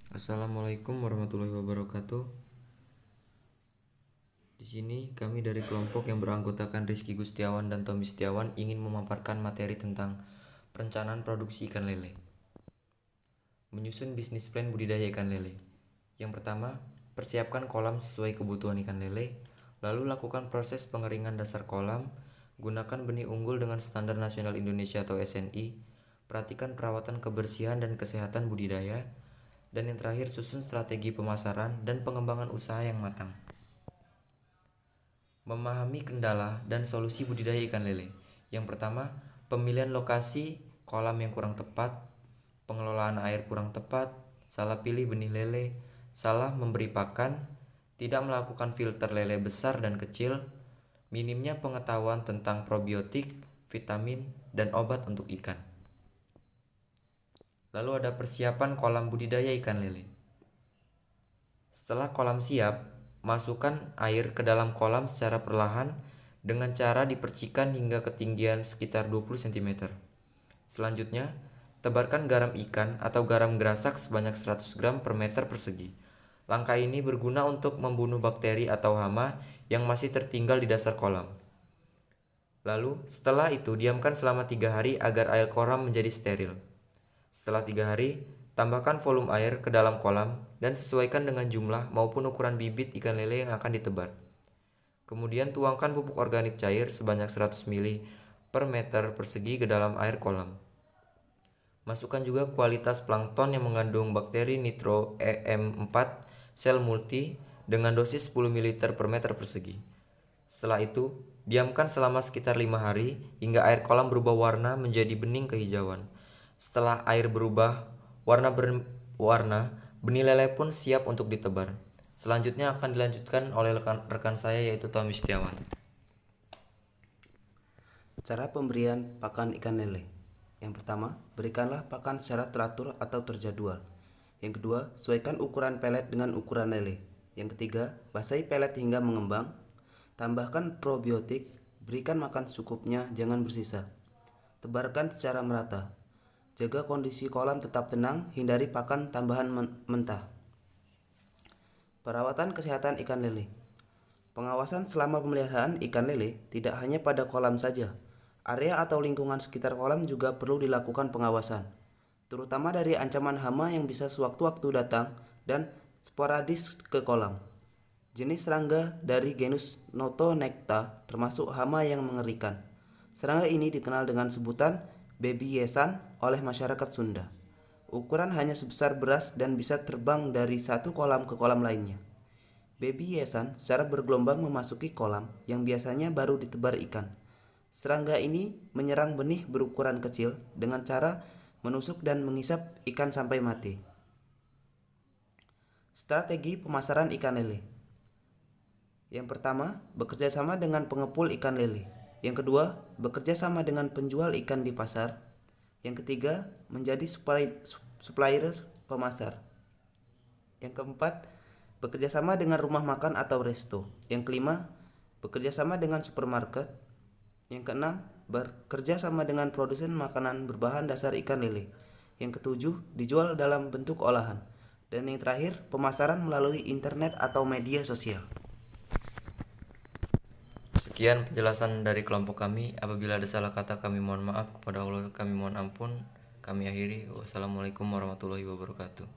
Assalamualaikum warahmatullahi wabarakatuh. Di sini kami dari kelompok yang beranggotakan Rizky Gustiawan dan Tommy Setiawan ingin memaparkan materi tentang perencanaan produksi ikan lele. Menyusun bisnis plan budidaya ikan lele. Yang pertama, persiapkan kolam sesuai kebutuhan ikan lele, lalu lakukan proses pengeringan dasar kolam, gunakan benih unggul dengan standar nasional Indonesia atau SNI, perhatikan perawatan kebersihan dan kesehatan budidaya, dan yang terakhir susun strategi pemasaran dan pengembangan usaha yang matang. Memahami kendala dan solusi budidaya ikan lele. Yang pertama, pemilihan lokasi kolam yang kurang tepat, pengelolaan air kurang tepat, salah pilih benih lele, salah memberi pakan, tidak melakukan filter lele besar dan kecil, minimnya pengetahuan tentang probiotik, vitamin, dan obat untuk ikan. Lalu ada persiapan kolam budidaya ikan lele. Setelah kolam siap, masukkan air ke dalam kolam secara perlahan dengan cara dipercikan hingga ketinggian sekitar 20 cm. Selanjutnya, tebarkan garam ikan atau garam gerasak sebanyak 100 gram per meter persegi. Langkah ini berguna untuk membunuh bakteri atau hama yang masih tertinggal di dasar kolam. Lalu, setelah itu diamkan selama 3 hari agar air kolam menjadi steril. Setelah 3 hari, tambahkan volume air ke dalam kolam dan sesuaikan dengan jumlah maupun ukuran bibit ikan lele yang akan ditebar. Kemudian tuangkan pupuk organik cair sebanyak 100 ml per meter persegi ke dalam air kolam. Masukkan juga kualitas plankton yang mengandung bakteri nitro EM4 sel multi dengan dosis 10 ml per meter persegi. Setelah itu, diamkan selama sekitar 5 hari hingga air kolam berubah warna menjadi bening kehijauan. Setelah air berubah warna, benih lele pun siap untuk ditebar. Selanjutnya akan dilanjutkan oleh rekan saya yaitu Tommy Setiawan. Cara pemberian pakan ikan lele. Yang pertama, berikanlah pakan secara teratur atau terjadwal. Yang kedua, sesuaikan ukuran pelet dengan ukuran lele. Yang ketiga, basahi pelet hingga mengembang. Tambahkan probiotik, berikan makan secukupnya, jangan bersisa. Tebarkan secara merata. Jaga kondisi kolam tetap tenang, hindari pakan tambahan mentah. Perawatan kesehatan ikan lele. Pengawasan selama pemeliharaan ikan lele tidak hanya pada kolam saja. Area atau lingkungan sekitar kolam juga perlu dilakukan pengawasan, terutama dari ancaman hama yang bisa sewaktu-waktu datang dan sporadis ke kolam. Jenis serangga dari genus Notonecta termasuk hama yang mengerikan. Serangga ini dikenal dengan sebutan baby yesan oleh masyarakat Sunda. Ukuran hanya sebesar beras dan bisa terbang dari satu kolam ke kolam lainnya. Baby yesan secara bergelombang memasuki kolam yang biasanya baru ditebar ikan. Serangga ini menyerang benih berukuran kecil dengan cara menusuk dan mengisap ikan sampai mati. Strategi pemasaran ikan lele. Yang pertama, bekerja sama dengan pengepul ikan lele. Yang kedua, bekerja sama dengan penjual ikan di pasar. Yang ketiga, menjadi supplier pemasar. Yang keempat, bekerja sama dengan rumah makan atau resto. Yang kelima, bekerja sama dengan supermarket. Yang keenam, bekerja sama dengan produsen makanan berbahan dasar ikan lele. Yang ketujuh, dijual dalam bentuk olahan. Dan yang terakhir, pemasaran melalui internet atau media sosial. Sekian penjelasan dari kelompok kami. Apabila ada salah kata kami mohon maaf, kepada Allah kami mohon ampun. Kami akhiri. Wassalamualaikum warahmatullahi wabarakatuh.